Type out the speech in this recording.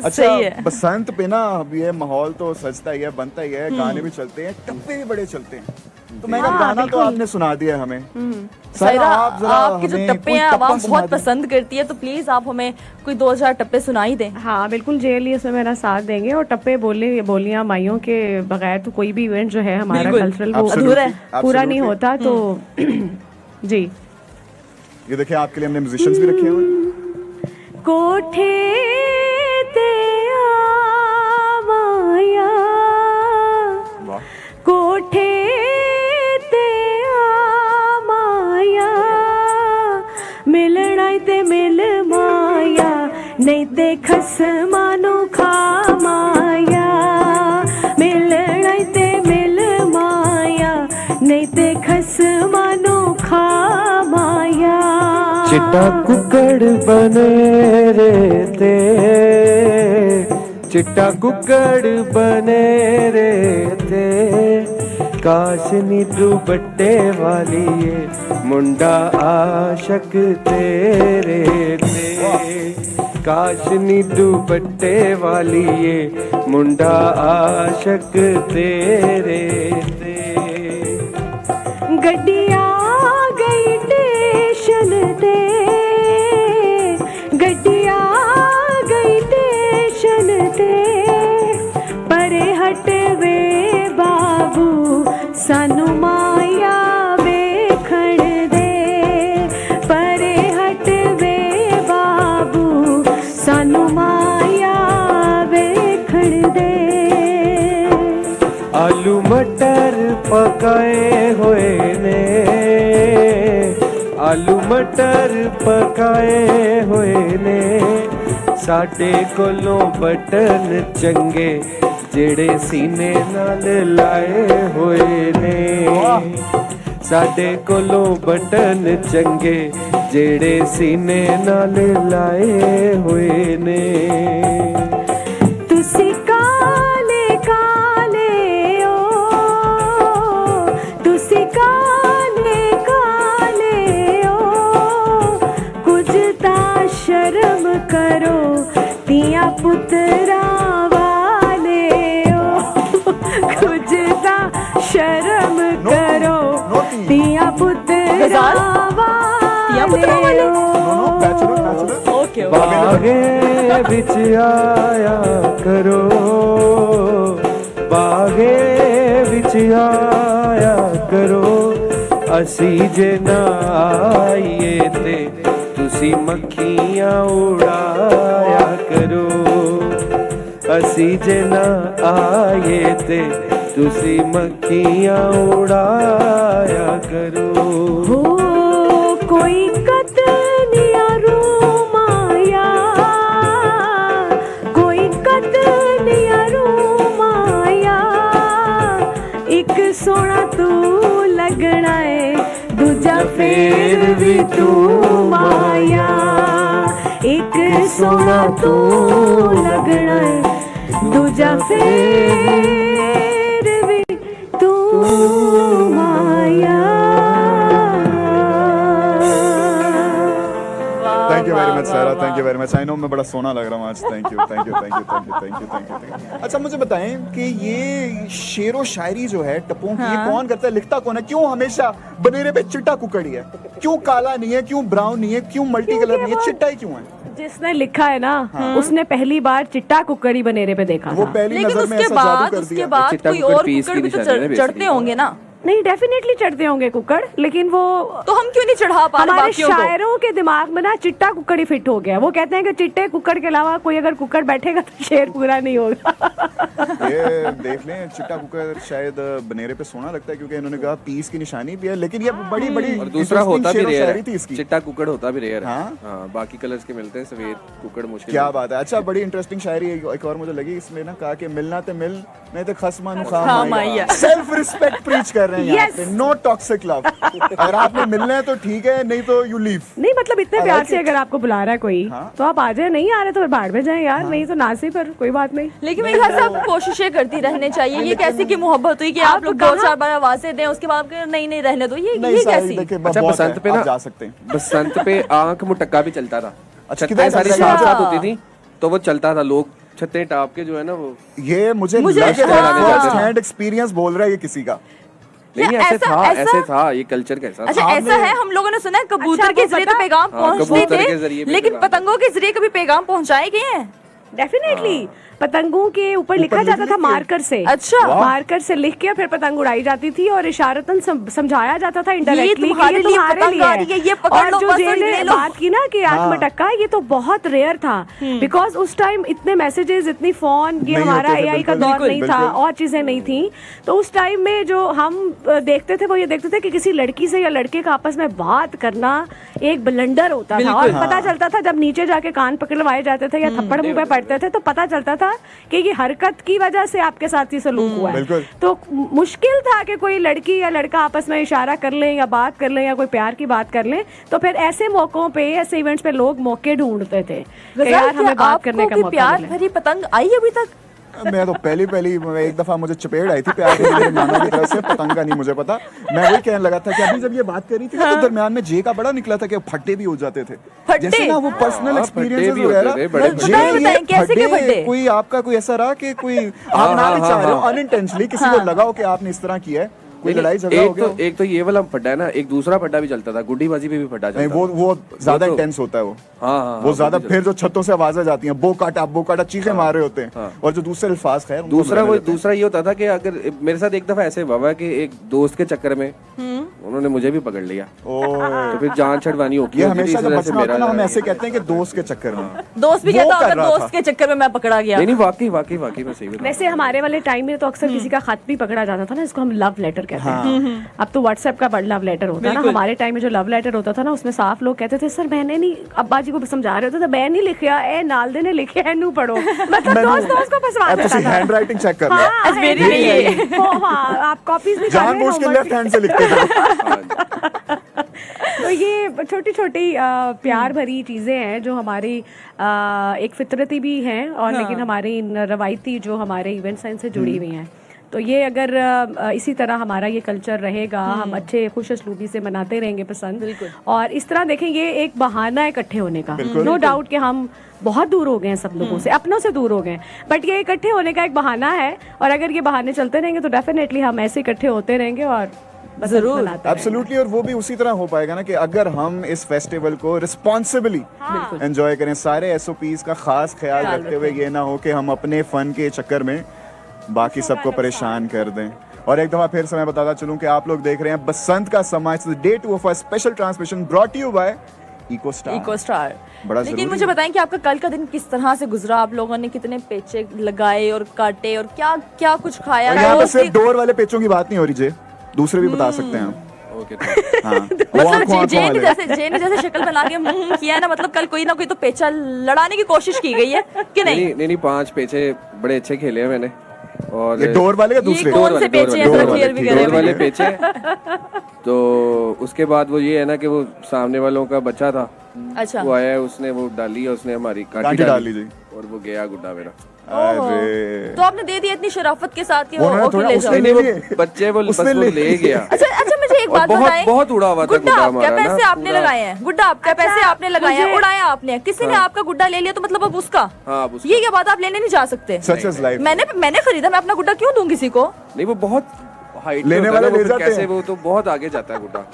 सही है। अच्छा बसंत पे ना अब ये माहौल तो सजता ही है, बनता ही है, गाने भी चलते हैं, टप्पे भी बड़े चलते हैं। तो मैं कहा गाना तो आपने सुना दिया हमें। सायरा, आप जरा आपके जो हमें टप्पे कोई हैं टप्पा आवाम सुना बहुत दें। पसंद करती है, तो प्लीज आप हमें कोई 2-4 टप्पे सुनाई दें। हाँ बिल्कुल, जेएलई इसमें मेरा साथ देंगे। और टप्पे बोलियां माइयों के बगैर तो कोई भी इवेंट जो है हमारा बिल्कुल, कल्चरल वो अधूरा है, पूरा नहीं होता। तो जी ये देखिए आपके लिए हमने म्यूजिशियंस भी रखे हुए हैं। कोठे ते आवाया, वाह। कोठे ते आवाया, मिलना ते मिल माया, नहीं ते खसमानो खा माया, मिलना ते मिल माया, नहीं ते खसमानो खा माया। चिट्टा कुकड़ बने रे ते, चिट्टा कुकड़ बने रे ते, काश नी दुपट्टे वाली ये मुंडा आशक तेरे ते, काश नी दुपट्टे वाली ये मुंडा आशक तेरे ते। गड्डिया गई स्टेशन ते, गड्डिया गई स्टेशन ते, परे हट वे बाबू सानू माया वेखण दे, परे हट वे बाबू सानू माया वेखण दे। आलू मटर पकाए हुए ने, आलू मटर पकाए हुए ने, साडे कोलों बटन चंगे जेड़े सीने नाल लाए हुए ने, साडे कोलों बटन चंगे जेड़े सीने नाल लाए हुए ने। तुसी काले काले ओ, तुसी काले काले ओ, कुछ ता शर्म करो तिया पुत्रा वाले ओ, कुछ ता शर्म करो तिया पुत्रा वाले ओ। ओके बागे बिच आया करो, बागे बिच आया करो, असी जे ना आइए ते तुसी मक्खियां उड़ाया करो, असी जे ना आइए ते तुसी मक्खियां उड़ाया करो। हो कोई कतनिया रूमाया, कोई कतनिया रूमाया, एक सोना तू लगना है, दूजा फेर भी तू माया, एक सोना तू लगना है, दूजा फेर भी तू माया। थैंक यू वेरी मच सारा, thank you very much. I know मैं बड़ा सोना लग रहा हूँ आज। Thank you thank you thank you thank you thank you thank you thank you. अच्छा मुझे बताएं कि ये शेर व शायरी जो है टप्पों की, ये कौन करता है, लिखता कौन है? क्यों हमेशा बनेरे पे चिट्टा कुकड़ ही है? क्यों काला नहीं है, क्यों ब्राउन नहीं है, क्यों मल्टी कलर नहीं है, चिट्टा ही क्यों है? जिसने लिखा है ना, उसने पहली बार चिट्टा कुकड़ी बनेरे पे देखा वो था। पहली लेकिन नजर में उसके ऐसा जादू बाद कर उसके दिया। बाद चिट्टा कोई कुकड़ और पीस की कुकड़ भी तो निशानी है चढ़ते basically। होंगे ना। नहीं, डेफिनेटली चढ़ते होंगे कुकड़, लेकिन वो तो हम क्यों नहीं चढ़ा पा रहे हमारे बाकियों को? शायरों के दिमाग में ना चिट्टा कुकड़ ही फिट हो गया। वो कहते हैं कि चिट्टे कुकड़ के अलावा कोई अगर कुकड़ बैठेगा तो शेर पूरा नहीं होगा। ये देख लें, चिट्टा कुकर शायद बनेरे पे सोना लगता है, क्योंकि इन्होंने कहा पीस की निशानी भी है, लेकिन ये बड़ी बड़ी और दूसरा होता भी रेयर शायरी थी है, इसकी। चिट्टा कुकड़ होता भी रेयर है। हाँ? हाँ, बाकी कलर्स के मिलते हैं, सफेद कुकड़ मुश्किल। क्या बात है। अच्छा बड़ी इंटरेस्टिंग शायरी एक और मुझे लगी इसमें ना, कहा कि मिलना ते मिल नहीं तो खसमानु खामाइया। सेल्फ रिस्पेक्ट प्रीच कर रहे हैं यहाँ पे, नो टॉक्सिक लव। अगर आपने मिलना है तो ठीक है, नहीं तो यू लीव। नहीं मतलब इतने I प्यार like से it. अगर आपको बुला रहा है कोई, हाँ? तो आप आ जाए। नहीं आ रहे तो फिर बाहर में जाए यार, नहीं तो नासी पर कोई बात नहीं। लेकिन मेरे ख्याल से आपको कोशिशें करती रहनी चाहिए। ये कैसी की मोहब्बत हुई कि आप लोग 2-4 बार आवाजें दें, उसके बाद नहीं नहीं रहने दो, ये कैसी? अच्छा बसंत पे ना जा सकते हैं। बसंत पे आंख मुटक्का भी चलता था। अच्छा, छत्तें सारी किधर साथ चलता साथ था? होती थी तो वो चलता था, लोग छत्ते टाप के जो है ना वो ये मुझे मुझे लग रहा हाँ। है फर्स्ट हैंड एक्सपीरियंस बोल रहा है ये किसी का। नहीं क्या ऐसे ऐसा- था ऐसा? ऐसे था ये कल्चर कैसा अच्छा ऐसा है, हम लोगों ने सुना है कबूतर अच्छा, के आपको जरिए तो पता? पैगाम हाँ, पहुंचते कबूतर के जरिए थे, भी लेकिन पैगाम। पतंगों के जरिए कभी पैगाम पहुंचाए गए हैं? डेफिनेटली पतंगों के ऊपर लिखा लिख जाता लिख था के? मार्कर से। अच्छा। वाह। मार्कर से लिख के फिर पतंग उड़ाई जाती थी और इशारतन समझाया जाता था इनडायरेक्टली तुम्हारे लिए पतंग आ रही है, ये पकड़ और लो जो बस जे और ने ले लो। बात की ना कि आत्मटक्का, ये तो बहुत रेयर था बिकॉज उस टाइम इतने मैसेजेस, इतनी फोन, ये नहीं हमारा होते थे, एआई का बिल्कुल, दौर नहीं था बिल्कुल। और चीजें नहीं थी। तो उस टाइम में जो हम देखते थे वो ये देखते थे कि किसी लड़की से या लड़के का आपस में बात करना एक ब्लंडर होता था और पता चलता था जब नीचे जाके कान पकड़वाए जाते थे या थप्पड़ मुंह पे पड़ते थे तो पता चलता था कि ये हरकत की वजह से आपके साथ ही सलूक हुआ है। बिल्कुल। तो मुश्किल था कि कोई लड़की या लड़का आपस में इशारा कर ले या बात कर ले या कोई प्यार की बात कर ले, तो फिर ऐसे मौकों पे, ऐसे इवेंट्स पे लोग मौके ढूंढते थे कि गजल, यार क्या हमें बात करने आपको का भी मौका प्यार मिले। भरी पतंग आई अभी तक? मैं तो पहली एक दफा मुझे चपेट आई थी प्यार की मेरे नाना की तरफ से, पतंग का नहीं मुझे पता। मैं वही कहने लगा था कि अभी जब ये बात करी थी ना, तो दरमियान में जे का बड़ा निकला था कि फट्टे भी हो जाते थे। फट्टे? जैसे ना वो पर्सनल हाँ, एक्सपीरियंसेस फट्टे भी होते वगैरह। थे, बड़े जे बताएं, ये बताएं, कैसे के फट्टे? कोई आपका कोई ऐसा रहा कि कोई आप ना भी चाह रहे हो अनइंटेंशनली किसी को लगा हो कि आपने इस तरह किया है, कोई लड़ाई झगड़ा हो गया हो? एक तो ये वाला फड्डा है ना, एक दूसरा फड्डा भी चलता था, गुड्डीबाजी पे भी फड्डा नहीं चलता था। वो ज्यादा वो तो- इंटेंस होता है वो। हाँ, वो ज्यादा फिर जो छतों से आवाजें जाती हैं, बो काटा चीखें मार रहे होते हैं। हाँ। और जो दूसरे अल्फाज खैर उनको दूसरा रहने वो देते हैं। दूसरा ये होता था कि अगर मेरे साथ एक दफा ऐसे हुआ कि एक दोस्त के चक्कर में उन्होंने मुझे भी पकड़ लिया, तो फिर जान छड़वानी होगी। ये हमेशा जब बचना होता है ना, हम ऐसे कहते हैं कि दोस्त के चक्कर में। दोस्त भी वो कहता कर अगर रहा दोस्त था। के चक्कर में मैं पकड़ा गया। नहीं वाकई में सही बता। वैसे हमारे वाले टाइम में तो अक्सर किसी का खत भी पकड़ा जाता था ना, इसको हम लव लेटर कहते हैं। अब तो व्हाट्सएप का लव लेटर होता है ना, हमारे टाइम में जो लव लेटर होता था ना उसमें साफ लोग कहते थे सर मैंने नहीं, अब्बा जी को समझा रहे होते थे मैं नहीं लिखिया, ए नाल दे ने लिखिया है, नू पढ़ो। मतलब दोस्त को फंसवा अब देता तुसी था। हैंडराइटिंग चेक कर लो। हाँ, आज मेरी नहीं है। हाँ, आप कॉपीज भी कर रहे जानबूझ के हो, लेफ्ट हैंड से लिखते थे। तो ये छोटी छोटी प्यार भरी चीजें हैं जो हमारी एक फितरती भी हैं और लेकिन हमारी रवायती जो हमारे इवेंट साइंस से जुड़ी हुई हैं। तो ये अगर इसी तरह हमारा ये कल्चर रहेगा, हम अच्छे खुश असलूबी से मनाते रहेंगे पसंद, और इस तरह देखें ये एक बहाना है इकट्ठे होने का। नो डाउट कि हम बहुत दूर हो गए हैं सब लोगों से, अपनों से दूर हो गए, बट ये इकट्ठे होने का एक बहाना है और अगर ये बहाने चलते रहेंगे तो डेफिनेटली हम ऐसे इकट्ठे होते रहेंगे और जरूर मनाते रहेंगे। एब्सोल्युटली। और वो भी उसी तरह हो पाएगा ना कि अगर हम इस फेस्टिवल को रिस्पॉन्सिबली एंजॉय करें, सारे एसओपीज का खास ख्याल रखते हुए, ये ना हो कि हम अपने फन के चक्कर में बाकी सबको परेशान कर दें। और एक दफा फिर से मैं बताता चलूं कि आप लोग देख रहे हैं बसंत का समय, day 2 of a special transmission brought you by Eco Star. बड़ा लेकिन जरूरी मुझे है। बताएं कि आपका कल का दिन किस तरह से गुजरा, आप लोगों ने कितने पेचे लगाए और काटे और क्या क्या कुछ खाया? और यहाँ पे रोज सिर्फ की- डोर वाले पेचों की बात नहीं हो रही जे, दूसरे भी बता सकते हैं हम। ओके तो हाँ, वो मतलब आंखों जे ने वाले। जैसे शक्ल बना के किया है ना, मतलब कल कोई ना कोई तो पेचा लड़ाने की कोशिश की गई है कि नहीं? नहीं 5 पेचे बड़े अच्छे खेले हैं मैंने। और ये डोर वाले या ये दूसरे? कौन से पेचे हैं, जरा क्लियर भी करें। डोर वाले पेचे। तो उसके बाद वो ये है ना कि वो सामने वालों का बच्चा था, अच्छा वो आया, उसने वो डाली, उसने हमारी काटी काटी डाली जी। और वो गया गुड्डा मेरा। अरे तो आपने दे दिया इतनी शराफत के साथ कि वो उन्होंने ओके थोड़ा ले उसने जाओ। ले वो लिए। बच्चे वो बस उसने वो ले ले गया। अच्छा मुझे एक और बात बहुत- बताएं, बहुत उड़ा हुआ था गुड्डा गुड्डा आपके हमारा पैसे ना, आपने पूरा। लगाए हैं, गुड्डा आपके पैसे आपने लगाए हैं, मुझे- उड़ाया आपने, किसी ने आपका गुड्डा ले लिया तो मतलब अब उसका। हाँ, अब उसका। ये क्या बात, आप लेने नहीं जा सकते? Such is life. मैंने खरीदा, मैं अपना गुड्डा क्यों दूं किसी को? नहीं वो बहुत हाइट लेने वाले ले जाते कैसे हैं। वो तो बहुत आगे जाता है गुड्डा।